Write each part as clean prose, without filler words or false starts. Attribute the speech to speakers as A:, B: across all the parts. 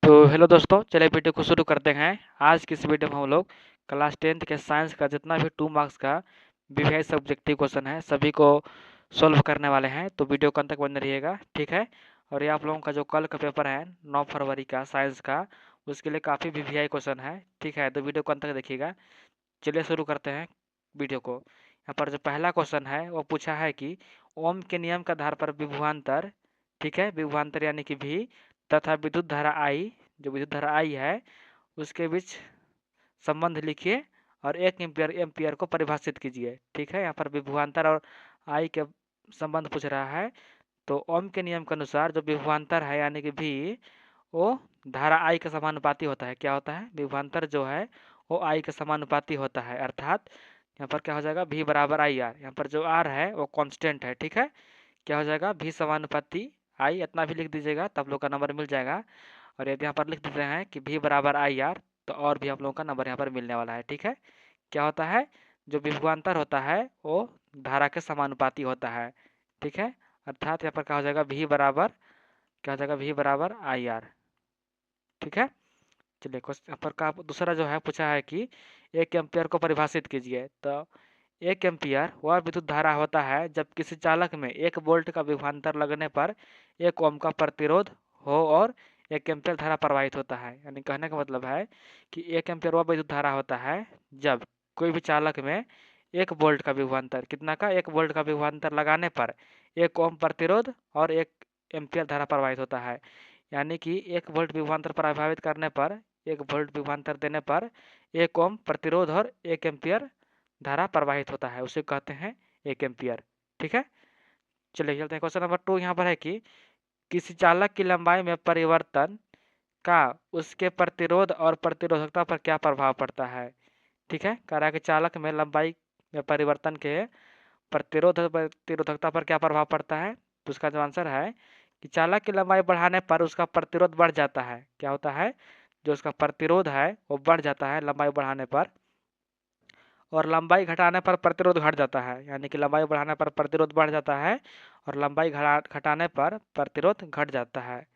A: तो हेलो दोस्तों, चलिए वीडियो को शुरू करते हैं। आज की इस वीडियो में हम लोग क्लास 10th के साइंस का जितना भी 2 मार्क्स का वीवीआई ऑब्जेक्टिव क्वेश्चन है सभी को सॉल्व करने वाले हैं। तो वीडियो को अंत तक बने रहिएगा, ठीक है। और ये आप लोगों का जो कल का पेपर है 9 फरवरी का साइंस का, उसके लिए काफ़ी वीवीआई क्वेश्चन है, ठीक है। तो वीडियो को अंत तक देखिएगा। चलिए शुरू करते हैं वीडियो को। यहाँ पर जो पहला क्वेश्चन है वो पूछा है कि ओम के नियम के आधार पर विभवांतर, ठीक है, विभवांतर यानी कि भी, तथा विद्युत धारा आई, जो विद्युत धारा आई है उसके बीच संबंध लिखिए और 1 एम्पियर को परिभाषित कीजिए, ठीक है। यहाँ पर विभवांतर और आई के संबंध पूछ रहा है। तो ओम के नियम के अनुसार जो विभवांतर है यानी कि भी, वो धारा आई के समानुपाती होता है। क्या होता है? विभवांतर जो है वो आई के समानुपाती होता है, अर्थात यहाँ पर क्या हो जाएगा, भी बराबर आई आर। यहाँ पर जो आर है वो कांस्टेंट है, ठीक है। क्या हो जाएगा, भी समानुपाती आई, इतना भी लिख दीजिएगा तब लोग का नंबर मिल जाएगा। और यदि यहाँ पर लिख देते हैं कि भी बराबर आई आर, तो और भी आप लोगों का नंबर यहाँ पर मिलने वाला है, ठीक है। क्या होता है, जो विभवांतर होता है वो धारा के समानुपाती होता है, ठीक है। अर्थात यहाँ पर क्या हो जाएगा, भी बराबर, क्या हो जाएगा, भी बराबर आई आर, ठीक है। चलिए क्वेश्चन पर का दूसरा जो है पूछा है कि 1 एम्पियर को परिभाषित कीजिए। तो 1 एम्पियर वह विद्युत धारा होता है जब किसी चालक में 1 वोल्ट का विभवांतर लगने पर 1 ओम का प्रतिरोध हो और 1 एम्पियर धारा प्रवाहित होता है। यानी कहने का मतलब है कि 1 एम्पियर वह विद्युत धारा होता है जब कोई भी चालक में 1 वोल्ट का विभवांतर, कितना का, 1 वोल्ट का विभवांतर लगाने पर 1 ओम प्रतिरोध और 1 एम्पियर धारा प्रवाहित होता है। यानी कि 1 वोल्ट विभवांतर प्रभावित करने पर, 1 वोल्ट विभवांतर देने पर 1 ओम प्रतिरोध और 1 एम्पियर धारा प्रवाहित होता है, उसे कहते हैं 1 एम्पियर, ठीक है। चलिए चलते हैं क्वेश्चन नंबर 2। यहाँ पर है कि किसी चालक की लंबाई में परिवर्तन का उसके प्रतिरोध और प्रतिरोधकता पर क्या प्रभाव पड़ता है, ठीक है। कह रहा है कि चालक में लंबाई में परिवर्तन के प्रतिरोध और प्रतिरोधकता पर क्या प्रभाव पड़ता है। तो उसका जो आंसर है कि चालक की लंबाई बढ़ाने पर उसका प्रतिरोध बढ़ जाता है। क्या होता है, जो उसका प्रतिरोध है वो बढ़ जाता है लंबाई बढ़ाने पर, और लंबाई घटाने पर प्रतिरोध घट जाता है। यानी कि लंबाई बढ़ाने पर प्रतिरोध बढ़ जाता है और लंबाई घटाने पर प्रतिरोध घट जाता है।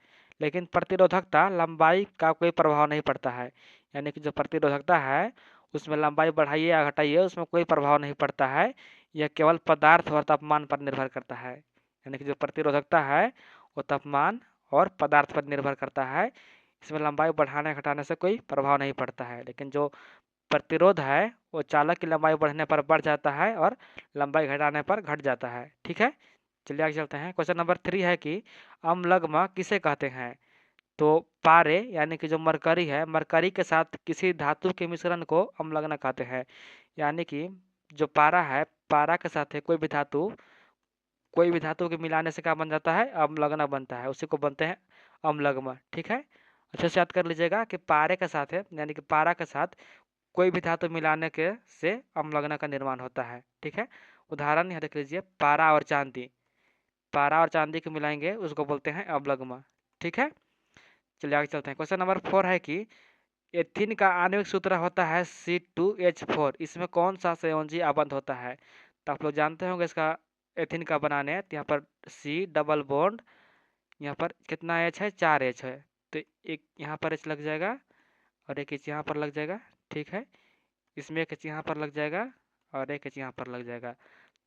A: लेकिन प्रतिरोधकता लंबाई का कोई प्रभाव नहीं पड़ता है। यानी कि जो प्रतिरोधकता है उसमें लंबाई बढ़ाइए या घटाइए उसमें कोई प्रभाव नहीं पड़ता है। यह केवल पदार्थ और तापमान पर निर्भर करता है। यानी कि जो प्रतिरोधकता है वो तापमान और पदार्थ पर निर्भर करता है। इसमें लंबाई बढ़ाने घटाने से कोई प्रभाव नहीं पड़ता है। लेकिन जो प्रतिरोध है वो चालक की लंबाई बढ़ने पर बढ़ जाता है और लंबाई घटाने पर घट जाता है, ठीक है। चलिए आगे चलते हैं। क्वेश्चन नंबर 3 है कि अम्लगमा किसे कहते हैं। तो पारे यानी कि जो मरकरी है, मरकरी के साथ किसी धातु के मिश्रण को अम्लगना कहते हैं। यानी कि जो पारा है, पारा के साथ है कोई भी धातु के मिलाने से क्या बन जाता है, अम्लगना बनता है, उसी को बनते हैं अम्लगमा, ठीक है। अच्छे से याद कर लीजिएगा कि पारे के साथ है, यानी कि पारा के साथ कोई भी धातु मिलाने के से अम्लगना का निर्माण होता है, ठीक है। उदाहरण यहाँ देख लीजिए, पारा और चांदी, पारा और चांदी को मिलाएंगे उसको बोलते हैं अम्लगमा, ठीक है। चलिए आगे चलते हैं। क्वेश्चन नंबर 4 है कि एथीन का आणविक सूत्र होता है C2H4, इसमें कौन सा संयोजी आबंध होता है। तो आप लोग जानते होंगे इसका एथीन का बनाने, तो यहाँ पर C डबल बॉन्ड, यहाँ पर कितना एच है, 4 एच है। तो एक यहाँ पर एच लग जाएगा और एक एच यहाँ पर लग जाएगा, ठीक है। इसमें एक एच यहाँ पर लग जाएगा और एक एच यहाँ पर लग जाएगा।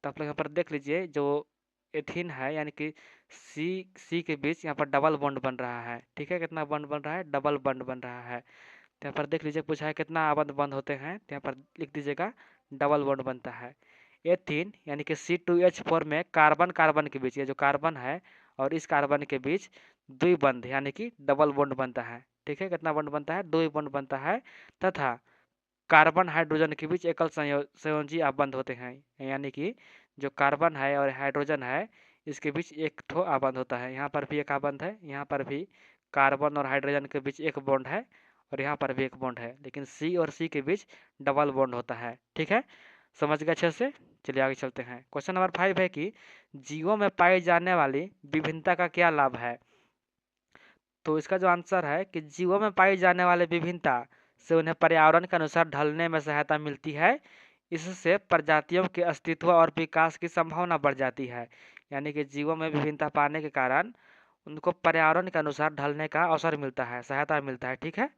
A: तो आप लोग यहाँ पर देख लीजिए, जो एथीन है यानी कि सी के बीच यहाँ पर डबल बॉन्ड बन रहा है, ठीक है। कितना बॉन्ड बन रहा है, डबल बॉन्ड बन रहा है। तो यहाँ पर देख लीजिए पूछा है कितना आबंध बंद होते हैं, तो यहाँ पर लिख दीजिएगा डबल बॉन्ड बनता है। एथीन यानी कि C2H4 में कार्बन कार्बन के बीच, ये जो कार्बन है और इस कार्बन के बीच द्विबंध यानी कि डबल बॉन्ड बनता है, ठीक है। कितना बॉन्ड बनता है, 2 बॉन्ड बनता है। तथा कार्बन हाइड्रोजन के बीच एकल संयोजी आबंध होते हैं। यानी कि जो कार्बन है और हाइड्रोजन है इसके बीच एक ठो आबंध होता है। यहाँ पर भी एक आबंध है, यहाँ पर भी कार्बन और हाइड्रोजन के बीच एक बॉन्ड है और यहाँ पर भी एक बॉन्ड है, लेकिन सी और सी के बीच डबल बॉन्ड होता है, ठीक है। समझ गए अच्छे से। चलिए आगे चलते हैं। क्वेश्चन नंबर 5 है कि जीवों में पाई जाने वाली विभिन्नता का क्या लाभ है। तो इसका जो आंसर है कि जीवों में पाई जाने वाले विभिन्नता से उन्हें पर्यावरण के अनुसार ढलने में सहायता मिलती है। इससे प्रजातियों के अस्तित्व और विकास की संभावना बढ़ जाती है। यानी कि जीवों में विभिन्नता पाने के कारण उनको पर्यावरण के अनुसार ढलने का अवसर मिलता है, सहायता मिलता है। ठीक है,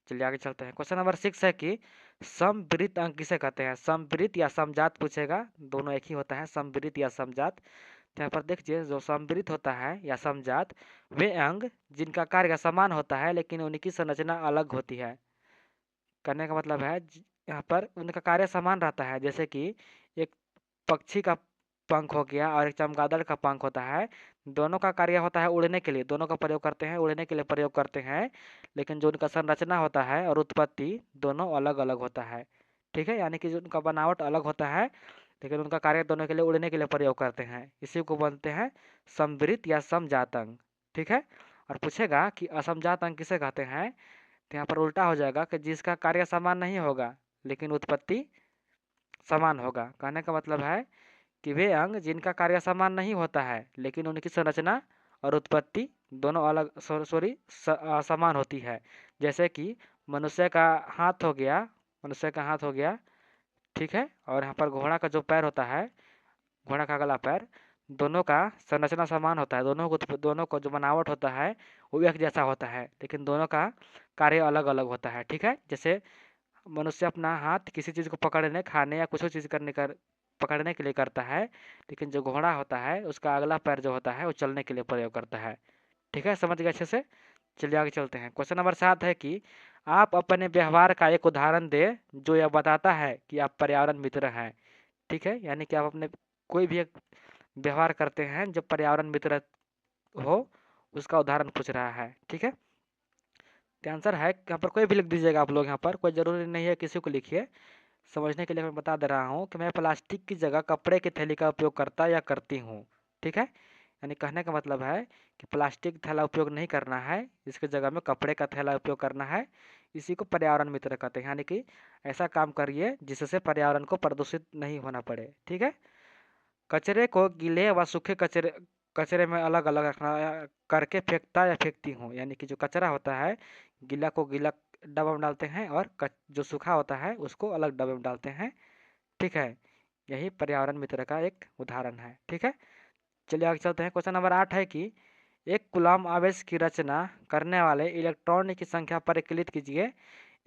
A: चलिए आगे चलते हैं। क्वेश्चन नंबर 6 है कि समवृत्त अंग किसे कहते हैं? समवृत्त या समजात पूछेगा, दोनों एक ही होता है, समवृत्त या समजात। तो यहाँ पर देखिए, जो समवृत्त होता है या समजात, वे अंग जिनका कार्य समान होता है लेकिन उनकी संरचना अलग होती है। कहने का मतलब है यहाँ पर उनका कार्य समान रहता है, जैसे कि एक पक्षी का पंख हो गया और एक चमगादड़ का पंख होता है। दोनों का कार्य होता है उड़ने के लिए, दोनों का प्रयोग करते हैं, उड़ने के लिए प्रयोग करते हैं, लेकिन जो उनका संरचना होता है और उत्पत्ति दोनों अलग अलग होता है। ठीक है, यानी कि जो उनका बनावट अलग होता है लेकिन उनका कार्य दोनों के लिए उड़ने के लिए प्रयोग करते हैं, इसी को बोलते हैं समवृत्त या समजात अंग। ठीक है, और पूछेगा कि असमजात अंग किसे कहते हैं? तो यहाँ पर उल्टा हो जाएगा कि जिसका कार्य समान नहीं होगा लेकिन उत्पत्ति समान होगा। कहने का मतलब है कि वे अंग जिनका कार्य समान नहीं होता है लेकिन उनकी संरचना और उत्पत्ति दोनों अलग समान होती है। जैसे कि मनुष्य का हाथ हो गया, मनुष्य का हाथ हो गया, ठीक है, और यहाँ पर घोड़ा का जो पैर होता है, घोड़ा का अगला पैर, दोनों का संरचना समान होता है, दोनों को जो बनावट होता है वो एक जैसा होता है, लेकिन दोनों का कार्य अलग अलग होता है। ठीक है, जैसे मनुष्य अपना हाथ किसी चीज़ को पकड़ने, खाने या कुछ चीज़ पकड़ने के लिए करता है, लेकिन जो घोड़ा होता है उसका अगला पैर जो होता है वो चलने के लिए प्रयोग करता है। ठीक है, समझ गए अच्छे से? चलिए आगे चलते हैं। क्वेश्चन नंबर 7 है कि आप अपने व्यवहार का एक उदाहरण दें जो यह बताता है कि आप पर्यावरण मित्र हैं। ठीक है, यानी कि आप अपने कोई भी एक व्यवहार करते हैं जो पर्यावरण मित्र हो, उसका उदाहरण पूछ रहा है। ठीक है, तो आंसर है यहाँ पर कोई भी लिख दीजिएगा आप लोग, यहाँ पर कोई ज़रूरी नहीं है किसी को लिखिए। समझने के लिए मैं बता दे रहा हूँ कि मैं प्लास्टिक की जगह कपड़े की थैली का उपयोग करता या करती हूँ। ठीक है, यानी कहने का मतलब है कि प्लास्टिक थैला उपयोग नहीं करना है, इसकी जगह में कपड़े का थैला उपयोग करना है। इसी को पर्यावरण मित्र कहते हैं, यानी कि ऐसा काम करिए जिससे पर्यावरण को प्रदूषित नहीं होना पड़े। ठीक है, कचरे को गीले व सूखे कचरे कचरे में अलग अलग रखना करके फेंकता या फेंकती हूँ, यानी कि जो कचरा होता है गीला को गीला डब्बा में डालते हैं और जो सूखा होता है उसको अलग डब्बे में डालते हैं। ठीक है, यही पर्यावरण मित्र का एक उदाहरण है। ठीक है, चलिए आगे चलते हैं। क्वेश्चन नंबर 8 है कि एक कूलम्ब आवेश की रचना करने वाले इलेक्ट्रॉन की संख्या पर क्लिक कीजिए।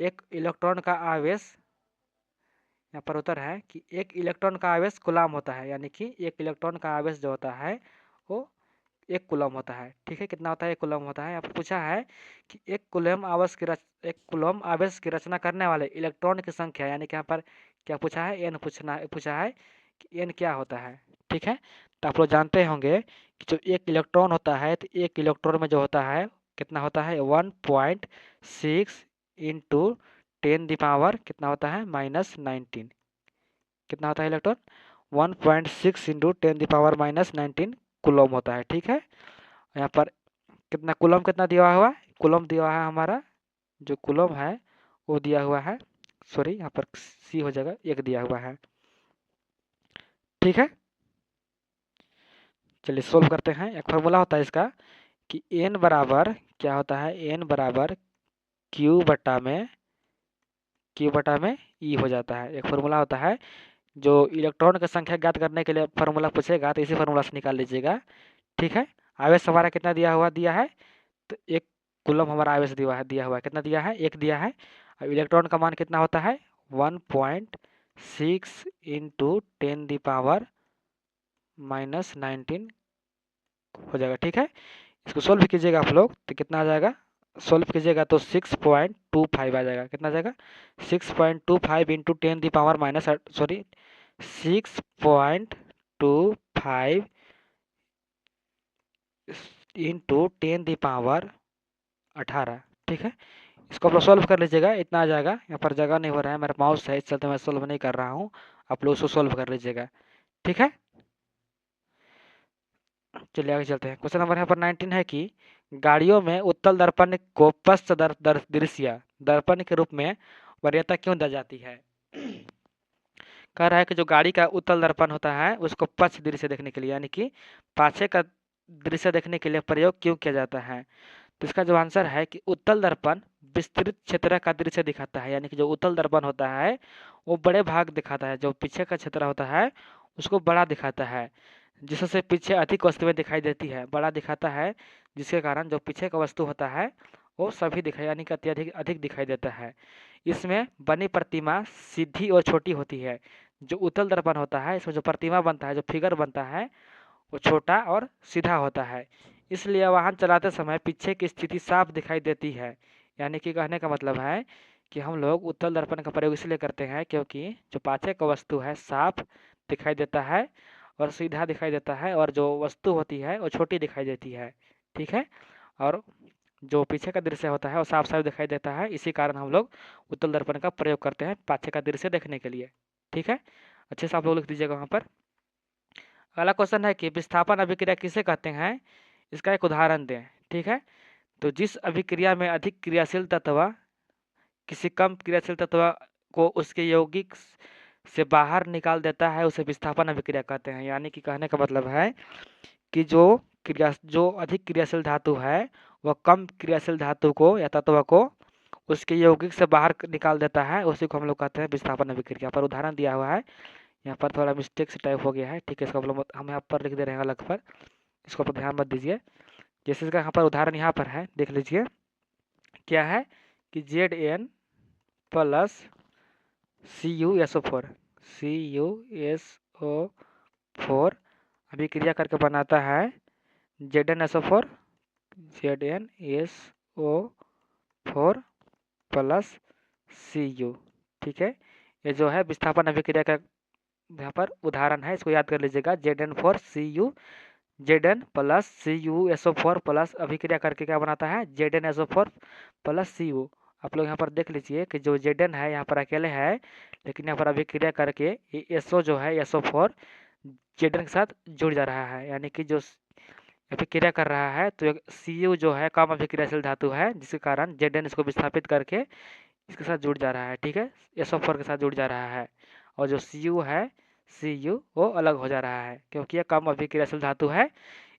A: एक इलेक्ट्रॉन का आवेश, यहाँ पर उत्तर है कि एक इलेक्ट्रॉन का आवेश कूलम्ब होता है, यानी कि एक इलेक्ट्रॉन का आवेश जो होता है वो एक कूलम्ब होता है। ठीक है, कितना होता है? एक कूलम्ब होता है। यहाँ पर पूछा है कि एक कूलम्ब आवेश की रचना करने वाले इलेक्ट्रॉन की संख्या, यानी कि यहाँ पर क्या पूछा है? एन पूछा है कि एन क्या होता है। ठीक है, तो आप लोग जानते होंगे कि जो एक इलेक्ट्रॉन होता है तो एक इलेक्ट्रॉन में जो होता है कितना होता है? 1.6 इंटू 10 द पावर कितना होता है? -19। कितना होता है electron? 1.6 into 10 the power -19 coulomb होता है। ठीक है, यहाँ पर कितना कूलम्ब कितना दिया हुआ है? कूलम्ब दिया हुआ है हमारा, जो कूलम्ब है वो दिया हुआ है, सॉरी यहाँ पर सी हो जाएगा, एक दिया हुआ है। ठीक है, चलिए सोल्व करते हैं। एक फार्मूला होता है इसका कि एन बराबर क्या होता है? एन बराबर क्यू बटा में ई हो जाता है। एक फार्मूला होता है, जो इलेक्ट्रॉन की संख्या ज्ञात करने के लिए फार्मूला पूछेगा तो इसी फार्मूला से निकाल लीजिएगा। ठीक है, आवेश हमारा कितना दिया है? तो एक कूलम्ब हमारा आवेश दिया हुआ है, कितना दिया है? एक दिया है। अब इलेक्ट्रॉन का मान कितना होता है? 1.6 इंटू 10 द पावर -19 हो जाएगा। ठीक है, इसको सोल्व कीजिएगा आप लोग तो कितना आ जाएगा? सोल्व कीजिएगा तो 6.25 आ जाएगा। कितना आ जाएगा? 6.25 into 10 the power minus, sorry 6.25 into 10 the power 18। ठीक है, इसको आप लोग सॉल्व कर लीजिएगा, इतना आ जाएगा। यहाँ पर जगह नहीं हो रहा है, मेरा माउस है इस चलते मैं सॉल्व नहीं कर रहा हूँ, आप लोग उसको सॉल्व कर लीजिएगा। ठीक है, चलिए आगे चलते हैं। क्वेश्चन नंबर यहाँ पर 19 है कि गाड़ियों में उत्तल दर्पण को पश्च दृश्य दर्पण के रूप में वरीयता क्यों दी जाती है? कह रहा है कि जो गाड़ी का उत्तल दर्पण होता है उसको पश्च दृश्य देखने के लिए, यानी कि पाछे का दृश्य देखने के लिए प्रयोग क्यों किया जाता है? तो इसका जो आंसर है कि उत्तल दर्पण विस्तृत क्षेत्र का दृश्य दिखाता है, यानी कि जो उत्तल दर्पण होता है वो बड़े भाग दिखाता है, जो पीछे का क्षेत्र होता है उसको बड़ा दिखाता है। जिससे पीछे अधिक वस्तुएं दिखाई देती है, बड़ा दिखाता है, जिसके कारण जो पीछे का वस्तु होता है वो सभी दिखाई यानी कि अत्यधिक अधिक दिखाई देता है। इसमें बनी प्रतिमा सीधी और छोटी होती है। जो उत्तल दर्पण होता है, इसमें जो प्रतिमा बनता है, जो फिगर बनता है, वो छोटा और सीधा होता है। इसलिए वाहन चलाते समय पीछे की स्थिति साफ दिखाई देती है। यानी कि कहने का मतलब है कि हम लोग उत्तल दर्पण का प्रयोग इसलिए करते हैं क्योंकि जो पाछे का वस्तु है साफ दिखाई देता है और सीधा दिखाई देता है, और जो वस्तु होती है वो छोटी दिखाई देती है। ठीक है। और जो पीछे का दृश्य होता है वो साफ साफ दिखाई देता है। इसी कारण हम लोग उत्तल दर्पण का प्रयोग करते हैं पाछे का दृश्य देखने के लिए। ठीक है, अच्छे से आप लोग लिख दीजिएगा वहाँ पर। अगला क्वेश्चन है कि विस्थापन अभिक्रिया किसे कहते हैं, इसका एक उदाहरण दें। ठीक है, तो जिस अभिक्रिया में अधिक क्रियाशील तत्व किसी कम क्रियाशील तत्व को उसके यौगिक से बाहर निकाल देता है उसे विस्थापन अभिक्रिया कहते हैं। यानी कि कहने का मतलब है कि जो अधिक क्रियाशील धातु है वह कम क्रियाशील धातु को या तत्व को उसके यौगिक से बाहर निकाल देता है, उसी को हम लोग कहते हैं विस्थापन अभिक्रिया। पर उदाहरण दिया हुआ है, यहाँ पर थोड़ा मिस्टेक से टाइप हो गया है। ठीक है, इसको हम यहाँ पर लिख दे रहे हैं अलग पर, इसको पर ध्यान मत दीजिए। जैसे इसका यहाँ पर उदाहरण यहाँ पर है, देख लीजिए क्या है कि Zn प्लस CuSO4 CuSO4 अभिक्रिया करके बनाता है ZnSO4 ZnSO4 प्लस Cu। ठीक है, ये जो है विस्थापन अभिक्रिया का यहाँ पर उदाहरण है, इसको याद कर लीजिएगा। Zn प्लस CuSO4 प्लस अभिक्रिया करके क्या बनाता है ZnSO4 प्लस Cu। आप लोग यहाँ पर देख लीजिए कि जो Zn है यहाँ पर अकेले है, लेकिन यहाँ पर अभिक्रिया करके ये SO जो है SO4 Zn के साथ जुड़ जा रहा है। यानी कि जो अभिक्रिया कर रहा है तो Cu जो है कम अभिक्रियाशील धातु है, जिसके कारण Zn इसको विस्थापित करके इसके साथ जुड़ जा रहा है। ठीक है, SO4 के साथ जुड़ जा रहा है, और जो Cu है Cu वो अलग हो जा रहा है क्योंकि यह कम अभिक्रियाशील धातु है,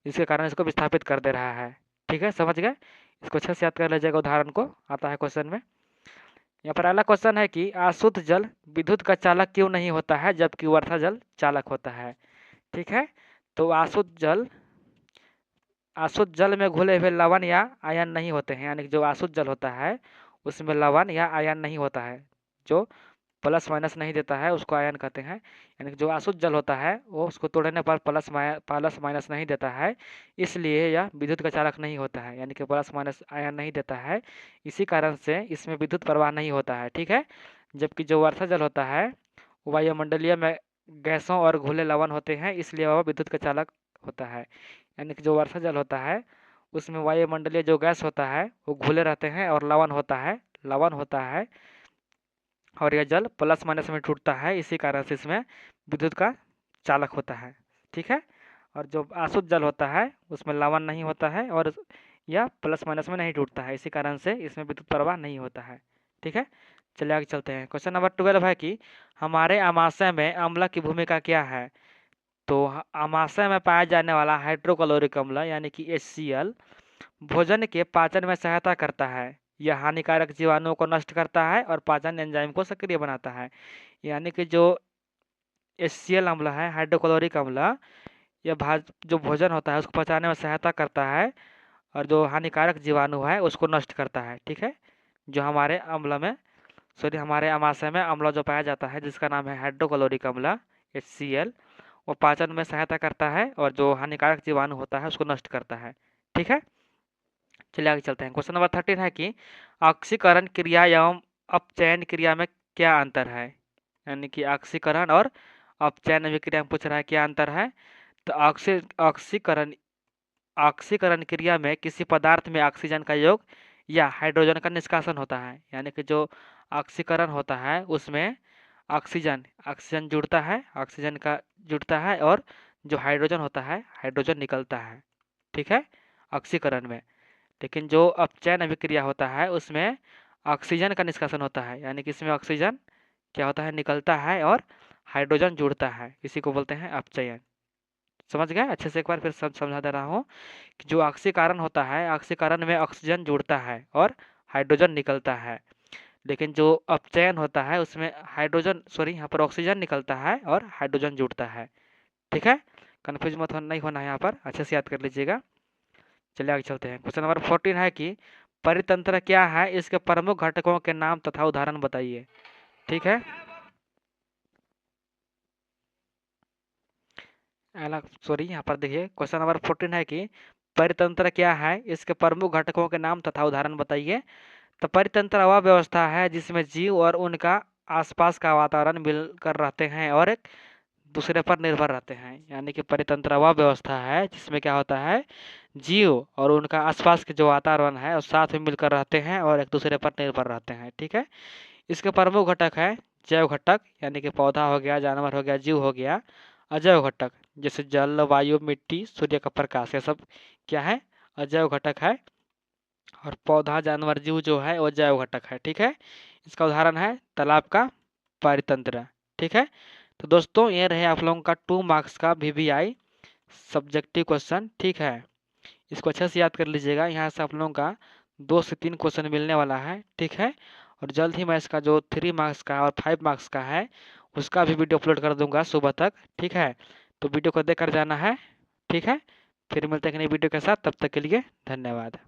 A: इसके कारण इसको विस्थापित कर दे रहा है। ठीक है, समझ गए। इसको अच्छे से याद कर लीजिएगा, उदाहरण को आता है क्वेश्चन में। यहाँ पर अगला क्वेश्चन है कि अशुद्ध जल विद्युत का चालक क्यों नहीं होता है जबकि वर्षा जल चालक होता है। ठीक है, तो अशुद्ध जल में घुले हुए लवण या आयन नहीं होते हैं। यानी कि जो अशुद्ध जल होता है उसमें लवण या आयन नहीं होता है, जो प्लस माइनस नहीं देता है उसको आयन कहते हैं। यानी कि जो अशुद्ध जल होता है वो उसको तोड़ने पर प्लस माइनस नहीं देता है, इसलिए यह विद्युत का चालक नहीं होता है। यानी कि प्लस माइनस आयन नहीं देता है, इसी कारण से इसमें विद्युत प्रवाह नहीं होता है। ठीक है, जबकि जो वर्षा जल होता है वायुमंडलीय में गैसों और घुले लवण होते हैं, इसलिए वह विद्युत का चालक होता है। यानी कि जो वर्षा जल होता है उसमें वायुमंडलीय जो गैस होता है वो घुले रहते हैं और लवण होता है, और यह जल प्लस माइनस में टूटता है, इसी कारण से इसमें विद्युत का चालक होता है। ठीक है, और जो अशुद्ध जल होता है उसमें लवण नहीं होता है और यह प्लस माइनस में नहीं टूटता है, इसी कारण से इसमें विद्युत प्रवाह नहीं होता है। ठीक है, चलिए आगे चलते हैं। क्वेश्चन नंबर 12 है कि हमारे आमाशय में अम्ल की भूमिका क्या है। तो आमाशय में पाया जाने वाला हाइड्रोक्लोरिक अम्ल यानी कि HCl भोजन के पाचन में सहायता करता है। यह हानिकारक जीवाणुओं को नष्ट करता है और पाचन एंजाइम को सक्रिय बनाता है। यानी कि जो HCl अम्ल है, हाइड्रोक्लोरिक अम्ल, यह जो भोजन होता है उसको पचाने में सहायता करता है और जो हानिकारक जीवाणु है उसको नष्ट करता है। ठीक है, जो हमारे आमाशय में अम्ल जो पाया जाता है जिसका नाम है हाइड्रोक्लोरिक अम्ल HCl, वो पाचन में सहायता करता है और जो हानिकारक जीवाणु होता है उसको नष्ट करता है। ठीक है, चलिए आगे चलते हैं। क्वेश्चन नंबर 13 है कि ऑक्सीकरण क्रिया एवं अपचयन क्रिया में क्या अंतर है। यानी कि ऑक्सीकरण और अपचयन अभिक्रिया में पूछ रहा है क्या अंतर है। तो ऑक्सीकरण क्रिया में किसी पदार्थ में ऑक्सीजन का योग या हाइड्रोजन का निष्कासन होता है। यानी कि जो ऑक्सीकरण होता है उसमें ऑक्सीजन जुड़ता है और जो हाइड्रोजन होता है हाइड्रोजन निकलता है। ठीक है, ऑक्सीकरण में। लेकिन जो अपचयन अभिक्रिया होता है उसमें ऑक्सीजन का निष्कासन होता है। यानी कि इसमें ऑक्सीजन क्या होता है निकलता है और हाइड्रोजन जुड़ता है, इसी को बोलते हैं अपचयन। समझ गए, अच्छे से एक बार फिर समझा दे रहा हूँ कि जो ऑक्सीकरण होता है ऑक्सीकरण में ऑक्सीजन जुड़ता है और हाइड्रोजन निकलता है, लेकिन जो अपचयन होता है उसमें यहाँ पर ऑक्सीजन निकलता है और हाइड्रोजन जुड़ता है। ठीक है, कन्फ्यूज मत हो नहीं होना है यहाँ पर, अच्छे से याद कर लीजिएगा। चलिए आगे चलते हैं। क्वेश्चन नंबर 14 है कि परितंत्र क्या है, इसके प्रमुख घटकों के नाम तथा उदाहरण बताइए। ठीक है, सॉरी यहाँ पर देखिए क्वेश्चन नंबर 14 है कि परितंत्र क्या है, इसके प्रमुख घटकों के नाम तथा उदाहरण बताइए। तो परितंत्र वह व्यवस्था है जिसमें जीव और उनका आसपास का वातावरण मिलकर रहते हैं और एक दूसरे पर निर्भर रहते हैं। यानी कि परितंत्र वह व्यवस्था है जिसमें क्या होता है, जीव और उनका आसपास के जो वातावरण है और साथ में मिलकर रहते हैं और एक दूसरे पर निर्भर रहते हैं। ठीक है, इसके प्रमुख घटक है जैव घटक, यानी कि पौधा हो गया, जानवर हो गया, जीव हो गया। अजैव घटक जैसे जल, वायु, मिट्टी, सूर्य का प्रकाश, ये सब क्या है, अजैव घटक है। और पौधा, जानवर, जीव जो है वो जैव घटक है। ठीक है, इसका उदाहरण है तालाब का परितंत्र। ठीक है, तो दोस्तों ये रहे आप लोगों का 2 मार्क्स का VVI सब्जेक्टिव क्वेश्चन। ठीक है, इसको अच्छे से याद कर लीजिएगा, यहाँ से आप लोगों का 2 से 3 क्वेश्चन मिलने वाला है। ठीक है, और जल्द ही मैं इसका जो 3 मार्क्स का और 5 मार्क्स का है उसका भी वीडियो अपलोड कर दूंगा सुबह तक। ठीक है, तो वीडियो को देख कर जाना है। ठीक है, फिर मिलते हैं एक नई वीडियो के साथ, तब तक के लिए धन्यवाद।